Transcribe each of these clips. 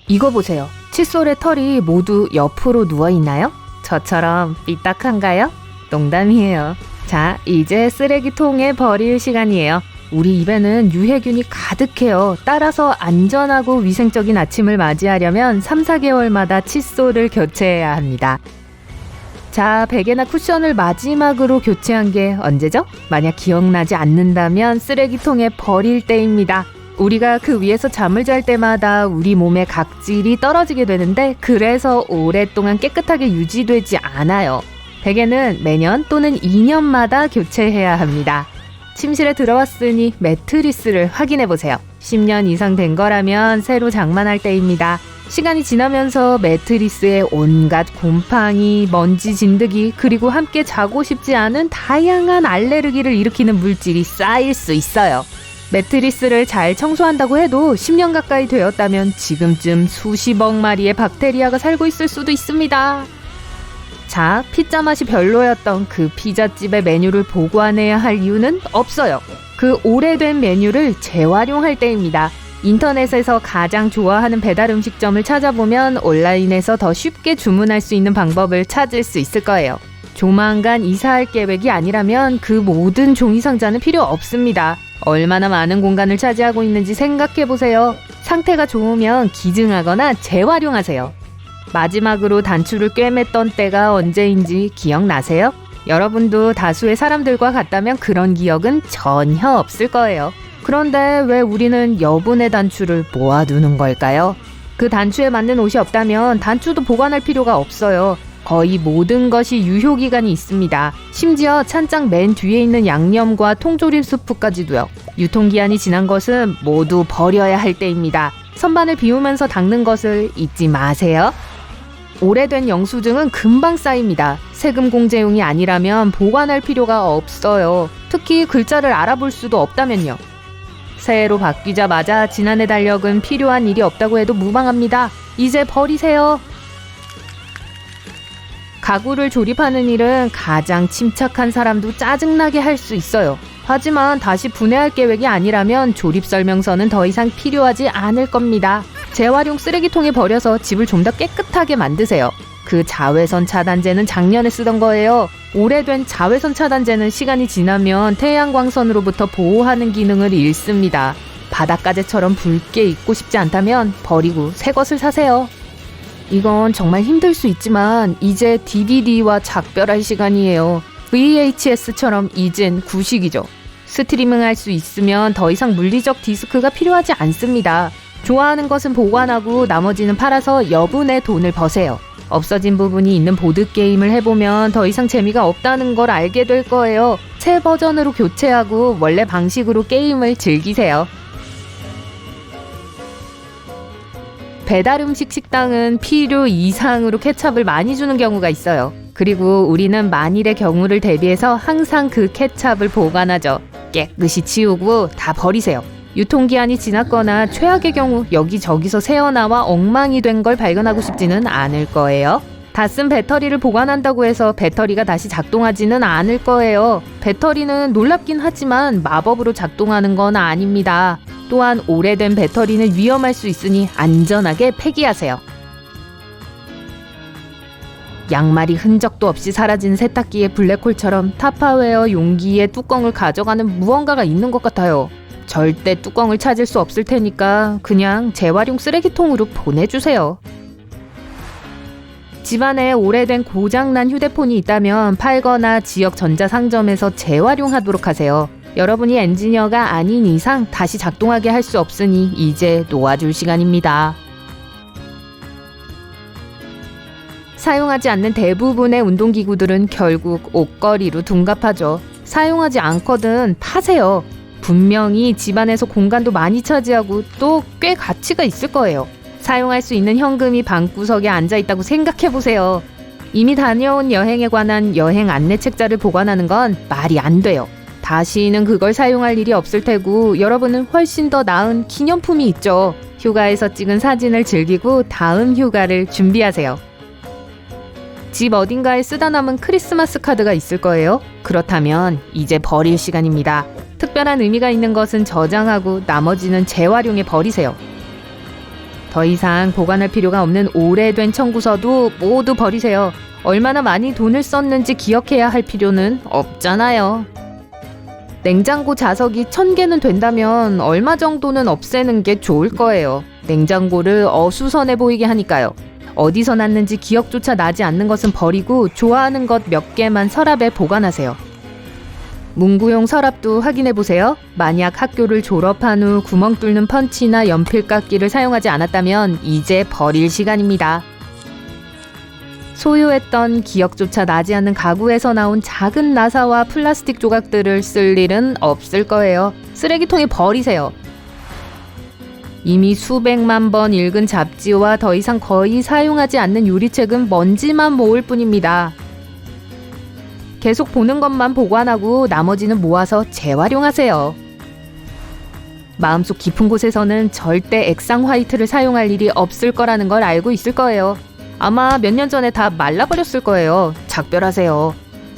이거 보세요. 칫솔의 털이 모두 옆으로 누워있나요? 저처럼 삐딱한가요? 농담이에요. 자, 이제 쓰레기통에 버릴 시간이에요. 우리 입에는 유해균이 가득해요. 따라서 안전하고 위생적인 아침을 맞이하려면 3-4개월마다 칫솔을 교체해야 합니다. 자, 베개나 쿠션을 마지막으로 교체한 게 언제죠? 만약 기억나지 않는다면 쓰레기통에 버릴 때입니다. 우리가 그 위에서 잠을 잘 때마다 우리 몸의 각질이 떨어지게 되는데 그래서 오랫동안 깨끗하게 유지되지 않아요. 베개는 매년 또는 2년마다 교체해야 합니다. 침실에 들어왔으니 매트리스를 확인해보세요. 10년 이상 된 거라면 새로 장만할 때입니다. 시간이 지나면서 매트리스에 온갖 곰팡이, 먼지 진드기, 그리고 함께 자고 싶지 않은 다양한 알레르기를 일으키는 물질이 쌓일 수 있어요. 매트리스를 잘 청소한다고 해도 10년 가까이 되었다면 지금쯤 수십억 마리의 박테리아가 살고 있을 수도 있습니다. 자, 피자 맛이 별로였던 그 피자집의 메뉴를 보관해야 할 이유는 없어요. 그 오래된 메뉴를 재활용할 때입니다. 인터넷에서 가장 좋아하는 배달 음식점을 찾아보면 온라인에서 더 쉽게 주문할 수 있는 방법을 찾을 수 있을 거예요. 조만간 이사할 계획이 아니라면 그 모든 종이상자는 필요 없습니다. 얼마나 많은 공간을 차지하고 있는지 생각해보세요. 상태가 좋으면 기증하거나 재활용하세요. 마지막으로 단추를 꿰맸던 때가 언제인지 기억나세요? 여러분도 다수의 사람들과 같다면 그런 기억은 전혀 없을 거예요. 그런데 왜 우리는 여분의 단추를 모아두는 걸까요? 그 단추에 맞는 옷이 없다면 단추도 보관할 필요가 없어요. 거의 모든 것이 유효기간이 있습니다. 심지어 찬장 맨 뒤에 있는 양념과 통조림 스프까지도요. 유통기한이 지난 것은 모두 버려야 할 때입니다. 선반을 비우면서 닦는 것을 잊지 마세요. 오래된 영수증은 금방 쌓입니다. 세금 공제용이 아니라면 보관할 필요가 없어요. 특히 글자를 알아볼 수도 없다면요. 새해로 바뀌자마자 지난해 달력은 필요한 일이 없다고 해도 무방합니다. 이제 버리세요. 가구를 조립하는 일은 가장 침착한 사람도 짜증나게 할 수 있어요. 하지만 다시 분해할 계획이 아니라면 조립 설명서는 더 이상 필요하지 않을 겁니다. 재활용 쓰레기통에 버려서 집을 좀 더 깨끗하게 만드세요. 그 자외선 차단제는 작년에 쓰던 거예요. 오래된 자외선 차단제는 시간이 지나면 태양광선으로부터 보호하는 기능을 잃습니다. 바닷가재처럼 붉게 입고 싶지 않다면 버리고 새 것을 사세요. 이건 정말 힘들 수 있지만 이제 DVD와 작별할 시간이에요. VHS처럼 이젠 구식이죠. 스트리밍할 수 있으면 더 이상 물리적 디스크가 필요하지 않습니다. 좋아하는 것은 보관하고 나머지는 팔아서 여분의 돈을 버세요. 없어진 부분이 있는 보드게임을 해보면 더 이상 재미가 없다는 걸 알게 될 거예요. 새 버전으로 교체하고 원래 방식으로 게임을 즐기세요. 배달 음식 식당은 필요 이상으로 케첩을 많이 주는 경우가 있어요. 그리고 우리는 만일의 경우를 대비해서 항상 그 케첩을 보관하죠. 깨끗이 치우고 다 버리세요. 유통기한이 지났거나 최악의 경우 여기저기서 새어나와 엉망이 된 걸 발견하고 싶지는 않을 거예요. 다 쓴 배터리를 보관한다고 해서 배터리가 다시 작동하지는 않을 거예요. 배터리는 놀랍긴 하지만 마법으로 작동하는 건 아닙니다. 또한 오래된 배터리는 위험할 수 있으니 안전하게 폐기하세요. 양말이 흔적도 없이 사라진 세탁기의 블랙홀처럼 타파웨어 용기의 뚜껑을 가져가는 무언가가 있는 것 같아요. 절대 뚜껑을 찾을 수 없을 테니까 그냥 재활용 쓰레기통으로 보내주세요. 집안에 오래된 고장난 휴대폰이 있다면 팔거나 지역 전자상점에서 재활용하도록 하세요. 여러분이 엔지니어가 아닌 이상 다시 작동하게 할 수 없으니 이제 놓아줄 시간입니다. 사용하지 않는 대부분의 운동기구들은 결국 옷걸이로 둔갑하죠. 사용하지 않거든 파세요. 분명히 집안에서 공간도 많이 차지하고 또 꽤 가치가 있을 거예요. 사용할 수 있는 현금이 방구석에 앉아있다고 생각해보세요. 이미 다녀온 여행에 관한 여행 안내 책자를 보관하는 건 말이 안 돼요. 다시는 그걸 사용할 일이 없을 테고 여러분은 훨씬 더 나은 기념품이 있죠. 휴가에서 찍은 사진을 즐기고 다음 휴가를 준비하세요. 집 어딘가에 쓰다 남은 크리스마스 카드가 있을 거예요. 그렇다면 이제 버릴 시간입니다. 특별한 의미가 있는 것은 저장하고 나머지는 재활용해 버리세요. 더 이상 보관할 필요가 없는 오래된 청구서도 모두 버리세요. 얼마나 많이 돈을 썼는지 기억해야 할 필요는 없잖아요. 냉장고 자석이 1000개는 된다면 얼마 정도는 없애는 게 좋을 거예요. 냉장고를 어수선해 보이게 하니까요. 어디서 났는지 기억조차 나지 않는 것은 버리고 좋아하는 것 몇 개만 서랍에 보관하세요. 문구용 서랍도 확인해보세요. 만약 학교를 졸업한 후 구멍 뚫는 펀치나 연필깎이를 사용하지 않았다면 이제 버릴 시간입니다. 소유했던 기억조차 나지 않는 가구에서 나온 작은 나사와 플라스틱 조각들을 쓸 일은 없을 거예요. 쓰레기통에 버리세요. 이미 수백만 번 읽은 잡지와 더 이상 거의 사용하지 않는 유리책은 먼지만 모을 뿐입니다. 계속 보는 것만 보관하고 나머지는 모아서 재활용하세요. 마음속 깊은 곳에서는 절대 액상 화이트를 사용할 일이 없을 거라는 걸 알고 있을 거예요. 아마 몇 년 전에 다 말라버렸을 거예요. 작별하세요.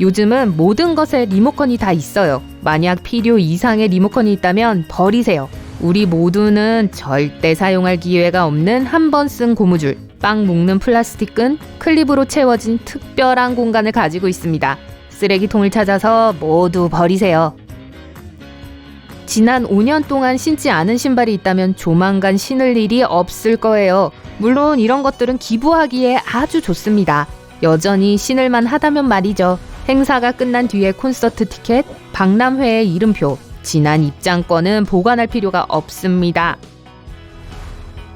요즘은 모든 것에 리모컨이 다 있어요. 만약 필요 이상의 리모컨이 있다면 버리세요. 우리 모두는 절대 사용할 기회가 없는 한 번 쓴 고무줄, 빵 묶는 플라스틱 끈, 클립으로 채워진 특별한 공간을 가지고 있습니다. 쓰레기통을 찾아서 모두 버리세요. 지난 5년 동안 신지 않은 신발이 있다면 조만간 신을 일이 없을 거예요. 물론 이런 것들은 기부하기에 아주 좋습니다. 여전히 신을만 하다면 말이죠. 행사가 끝난 뒤에 콘서트 티켓, 박람회의 이름표, 지난 입장권은 보관할 필요가 없습니다.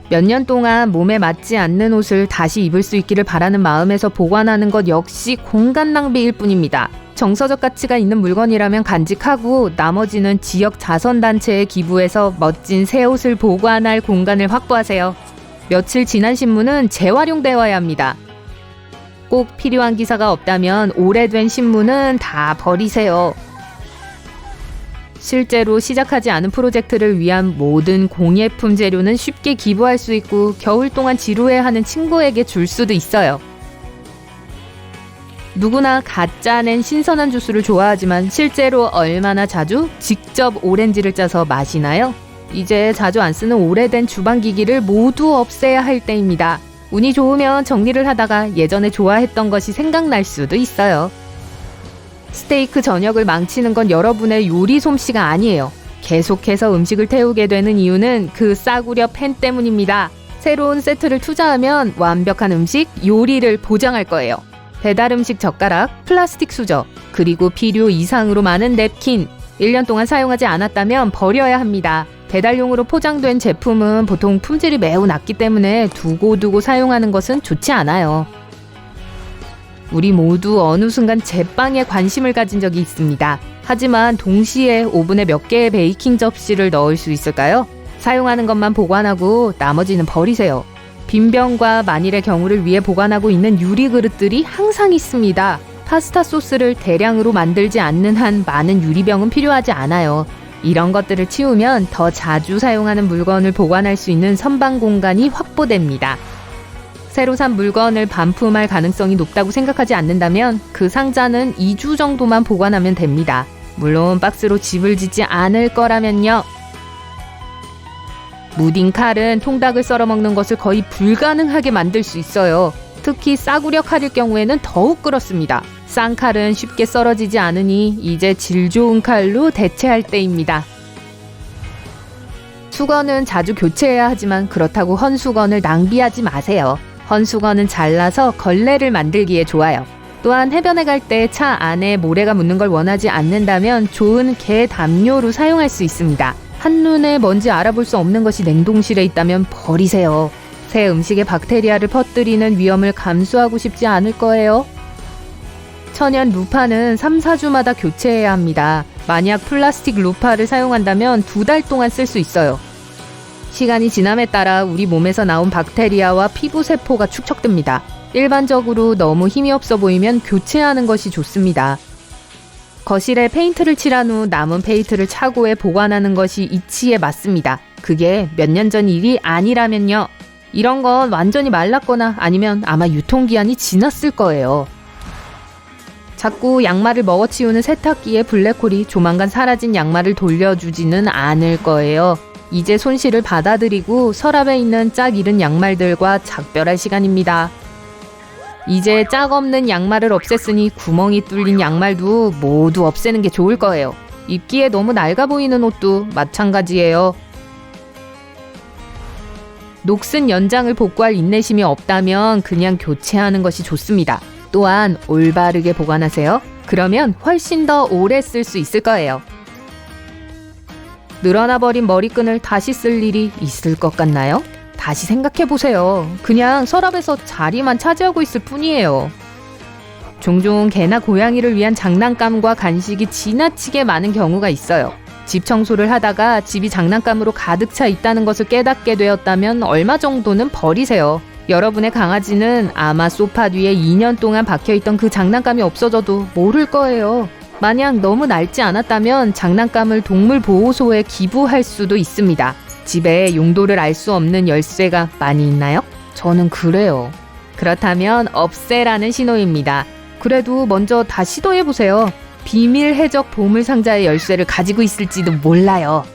몇 년 동안 몸에 맞지 않는 옷을 다시 입을 수 있기를 바라는 마음에서 보관하는 것 역시 공간 낭비일 뿐입니다. 정서적 가치가 있는 물건이라면 간직하고 나머지는 지역 자선단체에 기부해서 멋진 새 옷을 보관할 공간을 확보하세요. 며칠 지난 신문은 재활용되어야 합니다. 꼭 필요한 기사가 없다면 오래된 신문은 다 버리세요. 실제로 시작하지 않은 프로젝트를 위한 모든 공예품 재료는 쉽게 기부할 수 있고 겨울 동안 지루해하는 친구에게 줄 수도 있어요. 누구나 가짜 낸 신선한 주스를 좋아하지만 실제로 얼마나 자주 직접 오렌지를 짜서 마시나요? 이제 자주 안 쓰는 오래된 주방기기를 모두 없애야 할 때입니다. 운이 좋으면 정리를 하다가 예전에 좋아했던 것이 생각날 수도 있어요. 스테이크 저녁을 망치는 건 여러분의 요리 솜씨가 아니에요. 계속해서 음식을 태우게 되는 이유는 그 싸구려 팬 때문입니다. 새로운 세트를 투자하면 완벽한 음식, 요리를 보장할 거예요. 배달 음식 젓가락, 플라스틱 수저, 그리고 필요 이상으로 많은 냅킨. 1년 동안 사용하지 않았다면 버려야 합니다. 배달용으로 포장된 제품은 보통 품질이 매우 낮기 때문에 두고두고 사용하는 것은 좋지 않아요. 우리 모두 어느 순간 제빵에 관심을 가진 적이 있습니다. 하지만 동시에 오븐에 몇 개의 베이킹 접시를 넣을 수 있을까요? 사용하는 것만 보관하고 나머지는 버리세요. 빈병과 만일의 경우를 위해 보관하고 있는 유리 그릇들이 항상 있습니다. 파스타 소스를 대량으로 만들지 않는 한 많은 유리병은 필요하지 않아요. 이런 것들을 치우면 더 자주 사용하는 물건을 보관할 수 있는 선반 공간이 확보됩니다. 새로 산 물건을 반품할 가능성이 높다고 생각하지 않는다면 그 상자는 2주 정도만 보관하면 됩니다. 물론 박스로 집을 짓지 않을 거라면요. 무딘 칼은 통닭을 썰어 먹는 것을 거의 불가능하게 만들 수 있어요. 특히 싸구려 칼일 경우에는 더욱 그렇습니다. 싼 칼은 쉽게 썰어지지 않으니 이제 질 좋은 칼로 대체할 때입니다. 수건은 자주 교체해야 하지만 그렇다고 헌수건을 낭비하지 마세요. 헌수건은 잘라서 걸레를 만들기에 좋아요. 또한 해변에 갈 때 차 안에 모래가 묻는 걸 원하지 않는다면 좋은 개 담요로 사용할 수 있습니다. 한눈에 뭔지 알아볼 수 없는 것이 냉동실에 있다면 버리세요. 새 음식에 박테리아를 퍼뜨리는 위험을 감수하고 싶지 않을 거예요. 천연 루파는 3, 4주마다 교체해야 합니다. 만약 플라스틱 루파를 사용한다면 2달 동안 쓸 수 있어요. 시간이 지남에 따라 우리 몸에서 나온 박테리아와 피부세포가 축적됩니다. 일반적으로 너무 힘이 없어 보이면 교체하는 것이 좋습니다. 거실에 페인트를 칠한 후 남은 페인트를 차고에 보관하는 것이 이치에 맞습니다. 그게 몇 년 전 일이 아니라면요. 이런 건 완전히 말랐거나 아니면 아마 유통기한이 지났을 거예요. 자꾸 양말을 먹어치우는 세탁기의 블랙홀이 조만간 사라진 양말을 돌려주지는 않을 거예요. 이제 손실을 받아들이고 서랍에 있는 짝 잃은 양말들과 작별할 시간입니다. 이제 짝 없는 양말을 없앴으니 구멍이 뚫린 양말도 모두 없애는 게 좋을 거예요. 입기에 너무 낡아 보이는 옷도 마찬가지예요. 녹슨 연장을 복구할 인내심이 없다면 그냥 교체하는 것이 좋습니다. 또한 올바르게 보관하세요. 그러면 훨씬 더 오래 쓸 수 있을 거예요. 늘어나버린 머리끈을 다시 쓸 일이 있을 것 같나요? 다시 생각해보세요. 그냥 서랍에서 자리만 차지하고 있을 뿐이에요. 종종 개나 고양이를 위한 장난감과 간식이 지나치게 많은 경우가 있어요. 집 청소를 하다가 집이 장난감으로 가득 차 있다는 것을 깨닫게 되었다면 얼마 정도는 버리세요. 여러분의 강아지는 아마 소파 뒤에 2년 동안 박혀있던 그 장난감이 없어져도 모를 거예요. 만약 너무 낡지 않았다면 장난감을 동물보호소에 기부할 수도 있습니다. 집에 용도를 알 수 없는 열쇠가 많이 있나요? 저는 그래요. 그렇다면 없애라는 신호입니다. 그래도 먼저 다 시도해보세요. 비밀 해적 보물상자의 열쇠를 가지고 있을지도 몰라요.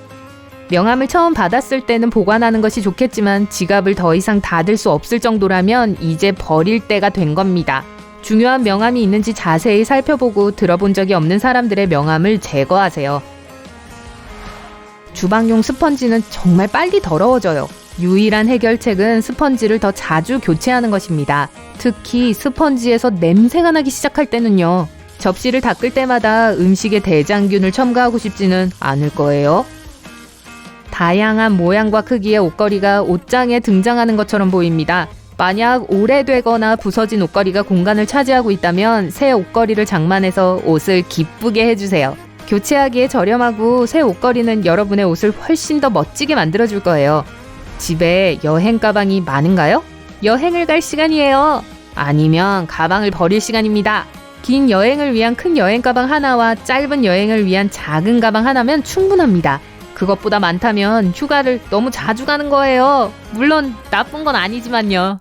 명함을 처음 받았을 때는 보관하는 것이 좋겠지만 지갑을 더 이상 닫을 수 없을 정도라면 이제 버릴 때가 된 겁니다. 중요한 명함이 있는지 자세히 살펴보고 들어본 적이 없는 사람들의 명함을 제거하세요. 주방용 스펀지는 정말 빨리 더러워져요. 유일한 해결책은 스펀지를 더 자주 교체하는 것입니다. 특히 스펀지에서 냄새가 나기 시작할 때는요. 접시를 닦을 때마다 음식에 대장균을 첨가하고 싶지는 않을 거예요. 다양한 모양과 크기의 옷걸이가 옷장에 등장하는 것처럼 보입니다. 만약 오래되거나 부서진 옷걸이가 공간을 차지하고 있다면 새 옷걸이를 장만해서 옷을 기쁘게 해주세요. 교체하기에 저렴하고 새 옷걸이는 여러분의 옷을 훨씬 더 멋지게 만들어줄 거예요. 집에 여행 가방이 많은가요? 여행을 갈 시간이에요. 아니면 가방을 버릴 시간입니다. 긴 여행을 위한 큰 여행 가방 하나와 짧은 여행을 위한 작은 가방 하나면 충분합니다. 그것보다 많다면 휴가를 너무 자주 가는 거예요. 물론 나쁜 건 아니지만요.